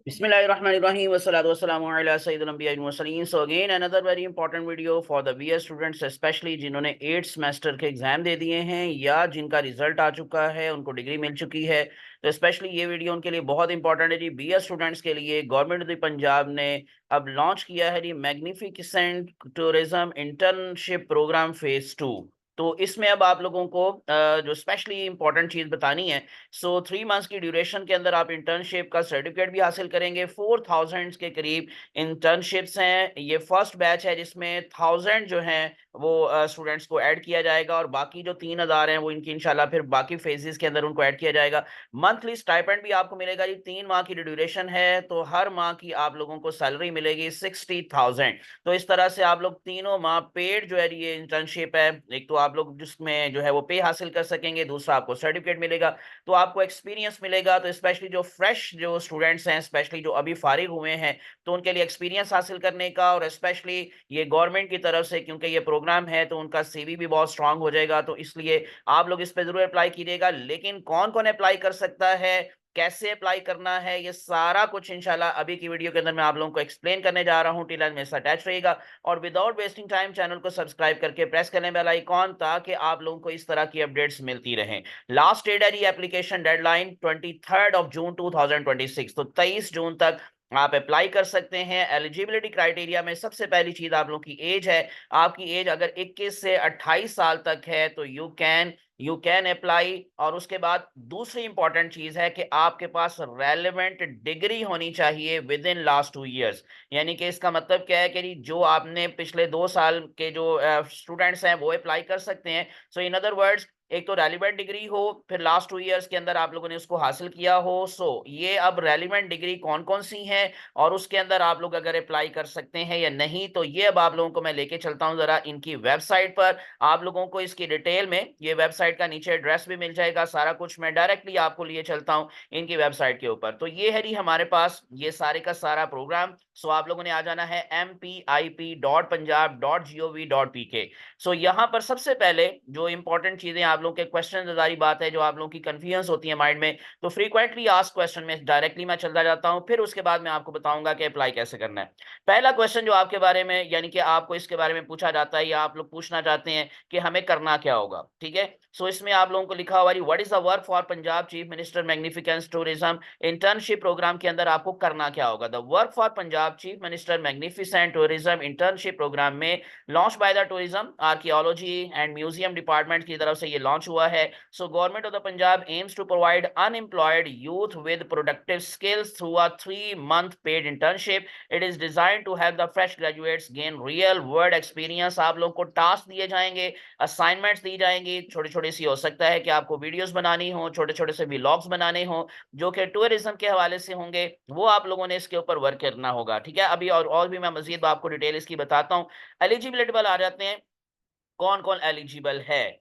Bismillahirrahmanirrahim. Wassalatu wassalamu ala sayyidil anbiya wal mursalin. So again another very important video for the BS students, especially जिन्होंने 8th semester के exam दे दिए हैं या जिनका result आ चुका है, उनको डिग्री मिल चुकी है। तो स्पेशली ये वीडियो उनके लिए बहुत इंपॉर्टेंट है जी। BS स्टूडेंट्स के लिए गवर्नमेंट ऑफ पंजाब ने अब लॉन्च किया है जी magnificent tourism internship programme phase 2। तो इसमें अब आप लोगों को जो स्पेशली इंपॉर्टेंट चीज बतानी है। सो 3 मंथ्स की ड्यूरेशन के अंदर आप इंटर्नशिप का सर्टिफिकेट भी हासिल करेंगे। 4000 के करीब इंटर्नशिप्स हैं। ये फर्स्ट बैच है जिसमें 1000 जो हैं वो स्टूडेंट्स को ऐड किया जाएगा और बाकी जो 3000 हैं वो इनकी इंशाल्लाह फिर बाकी फेजेस के अंदर उनको ऐड किया जाएगा। मंथली स्टाइपेंड भी आपको मिलेगा जी। 3 माह की ड्यूरेशन है तो हर माह की आप लोगों को सैलरी मिलेगी 60,000। तो इस तरह से आप लोग तीनों माह पेड जो है ये इंटर्नशिप है। एक तो आप लोग जिसमें जो है वो पे हासिल कर सकेंगे, दूसरा आपको सर्टिफिकेट मिलेगा, तो आपको एक्सपीरियंस मिलेगा। तो स्पेशली जो फ्रेश जो स्टूडेंट्स हैं, स्पेशली जो अभी फारिग हुए हैं, तो उनके लिए एक्सपीरियंस हासिल करने का और स्पेशली ये गवर्नमेंट की तरफ से क्योंकि ये प्रोग्राम है तो उनका सीवी भी बहुत स्ट्रांग हो जाएगा। तो इसलिए आप लोग इस पे जरूर अप्लाई कीजिएगा। लेकिन कौन कौन अप्लाई कर सकता है, कैसे अप्लाई करना है, ये सारा कुछ इंशाल्लाह अभी की वीडियो के अंदर मैं आप लोगों को एक्सप्लेन करने जा रहा हूं। टिल एंड मेरे साथ अटैच रहिएगा और विदाउट वेस्टिंग टाइम चैनल को सब्सक्राइब करके प्रेस करें बेल आइकॉन, ताकि आप लोगों को इस तरह की अपडेट्स मिलती रहें। लास्ट डेट है एप्लीकेशन डेडलाइन 23 जून 2026, तो 23 जून तक आप अप्लाई कर सकते हैं। एलिजिबिलिटी क्राइटेरिया में सबसे पहली चीज आप लोगों की एज है। आपकी एज अगर 21 से 28 साल तक है तो यू कैन अप्लाई। और उसके बाद दूसरी इंपॉर्टेंट चीज है कि आपके पास रेलेवेंट डिग्री होनी चाहिए विद इन लास्ट 2 इयर्स। यानी कि इसका मतलब क्या है कि जो आपने पिछले 2 साल के जो स्टूडेंट्स हैं वो अप्लाई कर सकते हैं। सो इन अदर वर्ड्स, एक तो रेलिवेंट डिग्री हो, फिर लास्ट 2 इयर्स के अंदर आप लोगों ने उसको हासिल किया हो। सो ये अब रेलिवेंट डिग्री कौन कौन सी है और उसके अंदर आप लोग अगर अप्लाई कर सकते हैं या नहीं, तो ये अब आप लोगों को मैं लेके चलता हूं जरा इनकी वेबसाइट पर। आप लोगों को इसकी डिटेल में ये वेबसाइट का नीचे एड्रेस भी मिल जाएगा, सारा कुछ मैं डायरेक्टली आपको लिए चलता हूं इनकी वेबसाइट के ऊपर। तो ये है जी हमारे पास ये सारे का सारा प्रोग्राम। सो आप लोगों ने आ जाना है mpip.punjab.gov.pk। सो यहाँ पर सबसे पहले जो इंपॉर्टेंट चीजें आप लोगों के क्वेश्चन, जारी बात है, जो आप लोगों की कंफ्यूजन होती है माइंड में, तो फ्रीक्वेंटली आस्क्ड क्वेश्चन में डायरेक्टली मैं चलता जाता हूँ, फिर उसके बाद मैं आपको बताऊंगा कि अप्लाई कैसे करना है। पहला क्वेश्चन जो आपके बारे में यानी कि आपको इसके बारे में पूछा जाता है या आप लोग पूछना चाहते हैं कि हमें करना क्या होगा, ठीक है। सो इसमें आप लोगों को लिखा हुआ है what is the work for Punjab chief minister magnificence tourism internship programme के अंदर आपको करना क्या होगा। The work for Punjab chief minister magnificent tourism internship programme में launch by the tourism archaeology and museum department की तरफ से ये लॉन्च हुआ है। So government of the Punjab aims to provide unemployed youth with productive skills through a 3 month paid internship. It is design to help the fresh graduates gain real world experience. आप लोग को task दिए जाएंगे, assignments दी जाएंगी, छोटी छोटी सी, हो सकता है कि आपको वीडियोस बनानी हो, छोटे छोटे से व्लॉग्स बनाने हो जो कि टूरिज्म के हवाले से होंगे, वो आप लोगों ने इसके ऊपर वर्क करना होगा, ठीक है। अभी और भी मैं मजीद आपको डिटेल इसकी बताता हूँ। एलिजिबिलिटी पर आ जाते हैं, कौन कौन एलिजिबल है।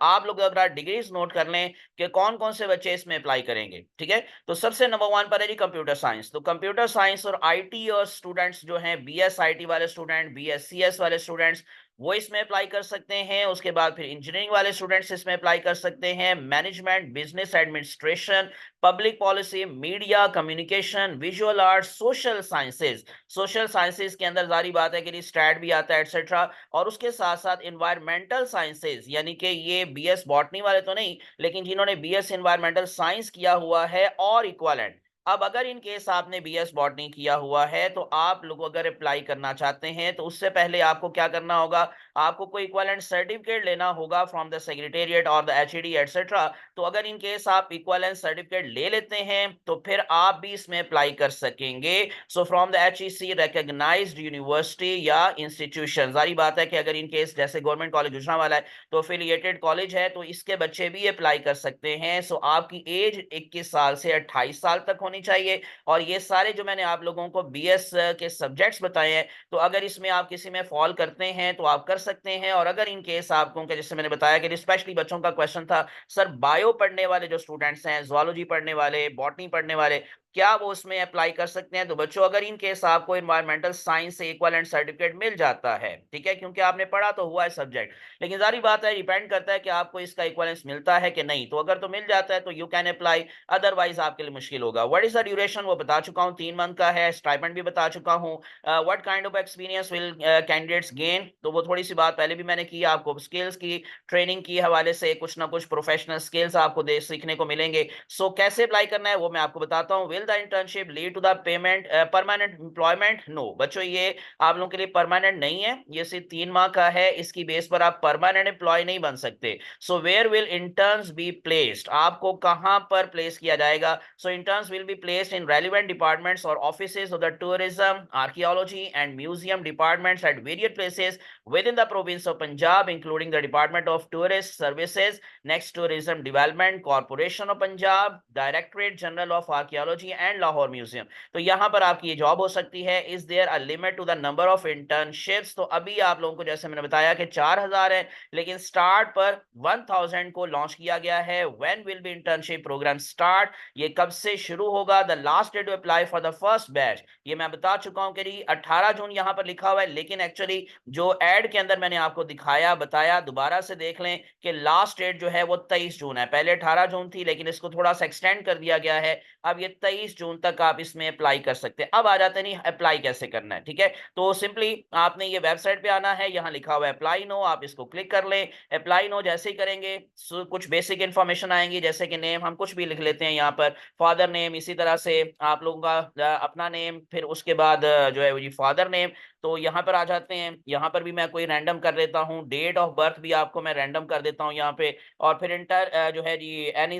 आप लोग अगर डिग्रीज नोट कर लें कि कौन कौन से बच्चे इसमें अप्लाई करेंगे, ठीक है। तो सबसे नंबर 1 पर है जी कंप्यूटर साइंस। तो कंप्यूटर साइंस और आईटी और स्टूडेंट्स जो हैं, बीएस आईटी वाले स्टूडेंट, बीएससीएस वाले स्टूडेंट्स, वो इसमें अप्लाई कर सकते हैं। उसके बाद फिर इंजीनियरिंग वाले स्टूडेंट्स इसमें अप्लाई कर सकते हैं। Management, business administration, public policy, media communication, visual arts, social sciences. Social sciences के अंदर जारी बात है कि स्टैट भी आता है, एटसेट्रा। और उसके साथ साथ इन्वायरमेंटल साइंसेज, यानी कि ये बीएस बॉटनी वाले तो नहीं, लेकिन जिन्होंने बीएस इन्वायरमेंटल साइंस किया हुआ है और इक्वलेंट। अब अगर इन केस आपने बीएस बॉटनी किया हुआ है तो आप लोग अगर अप्लाई करना चाहते हैं तो उससे पहले आपको क्या करना होगा, आपको कोई इक्वलेंट सर्टिफिकेट लेना होगा फ्रॉम द सेक्रेटेरिएट और द एचईडी एटसेट्रा। तो अगर इन केस आप इक्वलेंट सर्टिफिकेट ले लेते हैं तो फिर आप भी इसमें अप्लाई कर सकेंगे। So from the HEC recognized university या इंस्टीट्यूशन। जारी बात है कि अगर इन केस जैसे गवर्नमेंट कॉलेज गुजरांवाला है तो एफिलिएटेड कॉलेज है, तो इसके बच्चे भी अप्लाई कर सकते हैं। सो आपकी एज 21 साल से 28 साल तक होनी चाहिए। और ये सारे जो मैंने आप लोगों को बीएस के सब्जेक्ट्स बताए हैं, तो अगर इसमें आप किसी में फॉल करते हैं तो आप कर सकते हैं। और अगर इन केस आपको, जैसे मैंने बताया कि स्पेशली बच्चों का क्वेश्चन था, सर बायो पढ़ने वाले जो स्टूडेंट्स हैं, जुआलॉजी पढ़ने वाले, बॉटनी पढ़ने वाले, क्या वो उसमें अप्लाई कर सकते हैं। तो बच्चों, अगर इन केस आपको एनवायरमेंटल साइंस से इक्विवेलेंट सर्टिफिकेट मिल जाता है, ठीक है, क्योंकि आपने पढ़ा तो हुआ है सब्जेक्ट, लेकिन जारी बात है डिपेंड करता है कि आपको इसका इक्विवेलेंस मिलता है कि नहीं। तो अगर तो मिल जाता है तो यू कैन अप्लाई, अदरवाइज आपके लिए मुश्किल होगा। What what is the duration वो बता चुका हूँ, 3 मंथ का है। स्टाइपेंड भी बता चुका हूँ। What kind of experience will candidates gain, तो वो थोड़ी सी बात पहले भी मैंने की। आपको स्किल्स की ट्रेनिंग की हवाले से कुछ ना कुछ प्रोफेशनल स्किल्स आपको सीखने को मिलेंगे। सो कैसे अप्लाई करना है वो मैं आपको बताता हूँ। Will the internship lead to the payment permanent employment? No बच्चों, ये आप लोगों के लिए परमानेंट नहीं है, ये सिर्फ 3 माह का है। इसकी बेस पर आप परमानेंट एम्प्लॉय नहीं बन सकते। So where will interns be placed, आपको कहां पर प्लेस किया जाएगा? So interns will be placed in relevant departments और offices of the tourism, archaeology and museum departments at various places within the province of Punjab, including the Department of Tourist Services, Next Tourism Development, Corporation of Punjab, Directorate General of Archaeology and Lahore Museum। तो यहाँ पर आपकी ये job हो सकती है। Is there a limit to the number of internships? तो अभी आप लोगों को जैसे मैंने बताया कि 4000 है, लेकिन स्टार्ट पर 1000 को लॉन्च किया गया है। When will be internship program start, ये कब से शुरू होगा? The last date to apply for the first batch, ये मैं बता चुका हूं कि 18 जून यहाँ पर लिखा हुआ है, लेकिन एक्चुअली जो एड के अंदर मैंने आपको दिखाया बताया, दोबारा से देख लें कि लास्ट डेट जो है वो 23 जून है। पहले 18 जून थी, लेकिन इसको थोड़ा सा एक्सटेंड कर दिया गया है। अब ये 23 जून तक आप इसमें अप्लाई कर सकते हैं। अब आ जाते नहीं अप्लाई कैसे करना है, ठीक है? तो सिंपली आपने ये वेबसाइट पे आना है, यहाँ लिखा हुआ है अप्लाई नो, आप इसको क्लिक कर लें। अप्लाई नो जैसे ही करेंगे कुछ बेसिक इंफॉर्मेशन आएंगी, जैसे कि नेम हम कुछ भी लिख लेते हैं यहाँ पर, फादर नेम, इसी तरह से आप लोगों का अपना नेम, फिर उसके बाद जो है वो फादर नेम। तो यहाँ पर आ जाते हैं, यहाँ पर भी मैं कोई रैंडम कर देता हूँ, डेट ऑफ बर्थ भी आपको मैं रैंडम कर देता हूँ यहाँ पे। और फिर इंटर जो है जी एन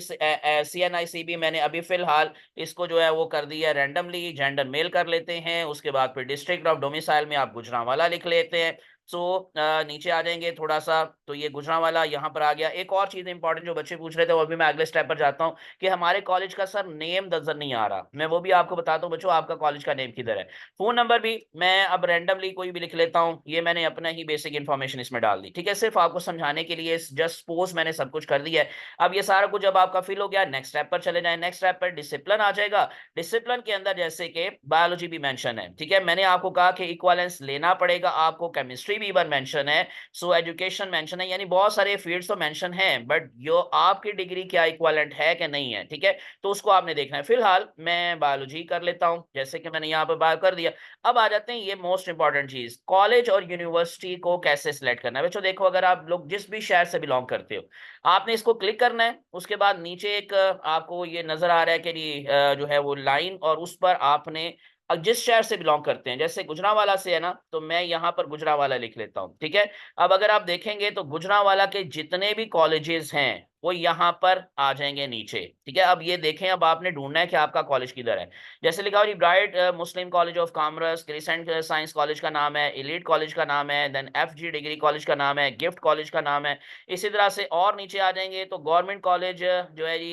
CNIC भी मैंने अभी फिलहाल इसको जो है वो कर दिया रैंडमली। जेंडर मेल कर लेते हैं। उसके बाद फिर डिस्ट्रिक्ट ऑफ डोमिसाइल में आप गुजरांवाला लिख लेते हैं। सो नीचे आ जाएंगे थोड़ा सा, तो ये गुजरांवाला यहाँ पर आ गया। एक और चीज इंपॉर्टेंट जो बच्चे पूछ रहे थे, वो भी मैं अगले स्टेप पर जाता हूँ कि हमारे कॉलेज का सर नेम नजर नहीं आ रहा। मैं वो भी आपको बताता हूँ बच्चों, आपका कॉलेज का नेम किधर है। फोन नंबर भी मैं अब रैंडमली कोई भी लिख लेता हूँ, ये मैंने अपना ही बेसिक इन्फॉर्मेशन इसमें डाल दी, ठीक है? सिर्फ आपको समझाने के लिए, जस्ट सपोज मैंने सब कुछ कर दिया है। अब ये सारा कुछ जब आपका फिल हो गया, नेक्स्ट स्टेप पर चले जाए। नेक्स्ट स्टेप पर डिसिप्लिन आ जाएगा। डिसिप्लिन के अंदर जैसे कि बायोलॉजी भी मेंशन है, ठीक है? मैंने आपको कहा कि इक्विवेलेंस लेना पड़ेगा आपको। केमिस्ट्री भी वन मेंशन है। सो एजुकेशन मेंशन है, यानी बहुत सारे फील्ड्स तो मेंशन है, बट जो आपकी डिग्री क्या इक्विवेलेंट है कि नहीं है, ठीक है? तो उसको आपने देखना है। फिलहाल मैं बायोलॉजी कर लेता हूं, जैसे कि मैंने यहाँ पर बायो कर दिया। अब आ जाते हैं ये मोस्ट इंपॉर्टेंट चीज, कॉलेज और यूनिवर्सिटी को कैसे सिलेक्ट करना है। बच्चों देखो, अगर आप लोग जिस भी शहर से बिलोंग करते हो, आपने इसको क्लिक करना है। उसके बाद नीचे एक आपको ये नजर आ रहा है कि जो है वो लाइन, और उस पर आपने जिस शहर से बिलोंग करते हैं, जैसे गुजरांवाला से है ना, तो मैं यहाँ पर गुजरांवाला लिख लेता हूँ, ठीक है? अब अगर आप देखेंगे तो गुजरांवाला के जितने भी कॉलेजेस हैं वो यहाँ पर आ जाएंगे नीचे, ठीक है? अब ये देखें, अब आपने ढूंढना है कि आपका कॉलेज किधर है। जैसे लिखा हुआ bright Muslim college of commerce, crescent science college का नाम है, एलीट कॉलेज का नाम है, देन FG डिग्री कॉलेज का नाम है, गिफ्ट कॉलेज का नाम है। इसी तरह से और नीचे आ जाएंगे तो गवर्नमेंट कॉलेज जो है जी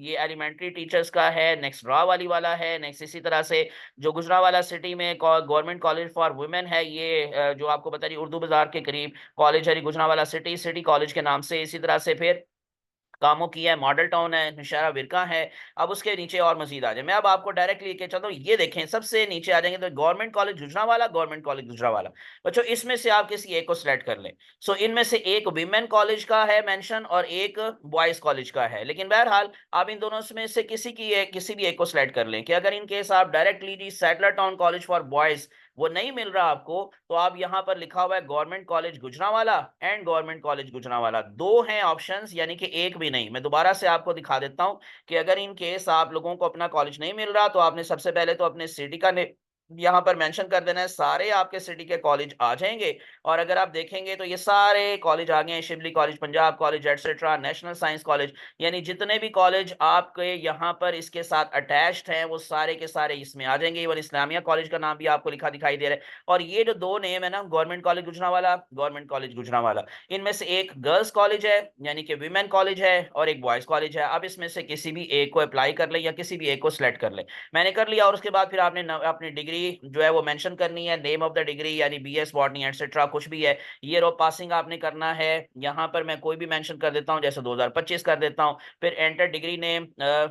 ये एलिमेंट्री टीचर्स का है, नेक्स्ट रावाली वाला है। नेक्स्ट इसी तरह से जो गुजरांवाला सिटी में गवर्नमेंट कॉलेज फॉर वुमेन है, ये जो आपको बता रही उर्दू बाजार के करीब कॉलेज है गुजरांवाला सिटी कॉलेज के नाम से। इसी तरह से फिर कामों की है, मॉडल टाउन है, नौशहरा विरका है। अब उसके नीचे और मजीद आ जाए, मैं अब आपको डायरेक्टली लेके चलता हूँ। ये देखें, सबसे नीचे आ जाएंगे तो government college Gujranwala, government college Gujranwala. बच्चों इसमें से आप किसी एक को सिलेक्ट कर लें। सो इनमें से एक विमेन कॉलेज का है मेंशन और एक बॉयज कॉलेज का है, लेकिन बहरहाल आप इन दोनों में से किसी भी एक को सिलेक्ट कर लें। कि अगर इन केस आप directly G settler town college for boys वो नहीं मिल रहा आपको, तो आप यहां पर लिखा हुआ है government college Gujranwala and government college Gujranwala, दो हैं ऑप्शंस, यानी कि एक भी नहीं। मैं दोबारा से आपको दिखा देता हूं कि अगर इन केस आप लोगों को अपना कॉलेज नहीं मिल रहा, तो आपने सबसे पहले तो अपने सिटी का यहां पर मेंशन कर देना है, सारे आपके सिटी के कॉलेज आ जाएंगे। और अगर आप देखेंगे तो ये सारे कॉलेज आ गए हैं, Shibli college, Punjab college, etcetera, national science college, यानी जितने भी कॉलेज आपके यहाँ पर इसके साथ अटैच्ड हैं वो सारे के सारे इसमें आ जाएंगे। इवन इस्लामिया कॉलेज का नाम भी आपको लिखा दिखाई दे रहा है। और ये जो दो नेम है ना, government college Gujranwala, government college Gujranwala, इनमें से एक गर्ल्स कॉलेज है यानी कि विमेन कॉलेज है, और एक बॉयज कॉलेज है। अब इसमें से किसी भी एक को अप्लाई कर ले या किसी भी एक को सिलेक्ट कर ले। मैंने कर लिया, और उसके बाद फिर आपने अपनी डिग्री डिग्री जो है वो मेंशन करनी है, नेम ऑफ द डिग्री यानी बीएस बॉटनी एटसेट्रा कुछ भी है, ईयर ऑफ पासिंग आपने करना है। यहाँ पर मैं कोई भी मेंशन कर देता हूँ, जैसे 2025 कर देता हूँ। फिर एंटर डिग्री नेम,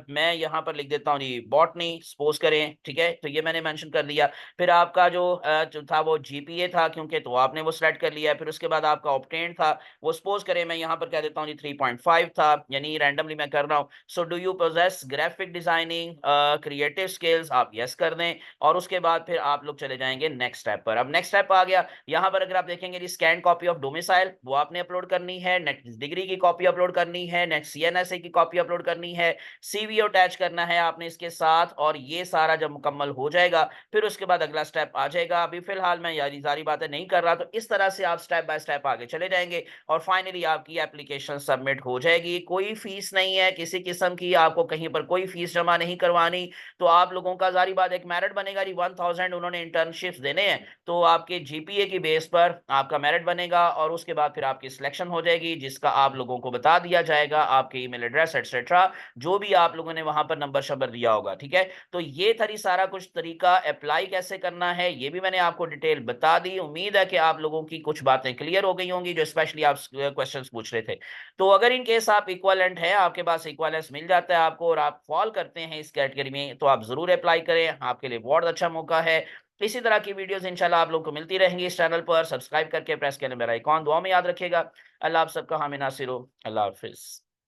मैं यहाँ पर लिख देता हूँ जी बॉटनी, सपोज करें, ठीक है, तो ये मैंने मेंशन कर दिया। फिर आपका जो था वो जीपीए था, क्योंकि तो आपने वो सेलेक्ट कर लिया। फिर उसके बाद आपका ऑब्टेन था, वो सपोज करें मैं यहाँ पर कह देता हूँ जी 3.5 था, यानी रैंडमली मैं कर रहा हूँ। So do you possess graphic designing creative skills, आप यस कर दें। और उसके बाद फिर आप लोग चले जाएंगे नेक्स्ट स्टेप पर। अब नेक्स्ट स्टेप आ गया, यहाँ पर अगर आप देखेंगे जी स्कैन कॉपी ऑफ डोमिसाइल वो आपने अपलोड करनी है, नेक्स्ट डिग्री की कॉपी अपलोड करनी है, नेक्स्ट सीएनएसए की कॉपी अपलोड करनी है, सीवीओ अटैच करना है आपने इसके साथ। और ये सारा जब मुकम्मल हो जाएगा फिर उसके बाद अगला स्टेप आ जाएगा। अभी फिलहाल मैं यारी सारी बातें नहीं कर रहा, तो इस तरह से आप स्टेप बाय स्टेप आगे चले जाएंगे और फाइनली आपकी एप्लीकेशन सबमिट हो जाएगी। कोई फीस नहीं है किसी किस्म की, आपको कहीं पर कोई फीस जमा नहीं करवानी। तो आप लोगों का जारी बात एक मेरिट बनेगा जी, 1000 उन्होंने इंटर्नशिप्स देने हैं, तो आपके जीपीए की बेस पर आपका मेरिट बनेगा और उसके बाद फिर आपकी सिलेक्शन हो जाएगी, जिसका आप लोगों को बता दिया जाएगा, आपके ईमेल एड्रेस एटसेट्रा जो भी आप लोगों ने वहां पर नंबर शंबर दिया होगा, ठीक है। तो ये थरी सारा कुछ तरीका, अप्लाई कैसे करना है ये भी मैंने आपको डिटेल बता दी। उम्मीद है कि आप लोगों की कुछ बातें क्लियर हो गई होंगी जो स्पेशली आप क्वेश्चंस पूछ रहे थे। तो अगर इन केस आप इक्विवेलेंट है, आपके पास इक्विवेलेंस मिल जाता है आपको और आप फॉल करते हैं इस कैटेगरी में, तो आप जरूर अप्लाई करें, आपके लिए बहुत अच्छा मौका है। इसी तरह की वीडियोस इंशाल्लाह आप लोग को मिलती रहेंगी इस चैनल पर। सब्सक्राइब करके प्रेस करें बेल आइकॉन। दुआ में याद रखिएगा। अल्लाह आप सबका हामी नासिर हो। अल्लाह हाफिज।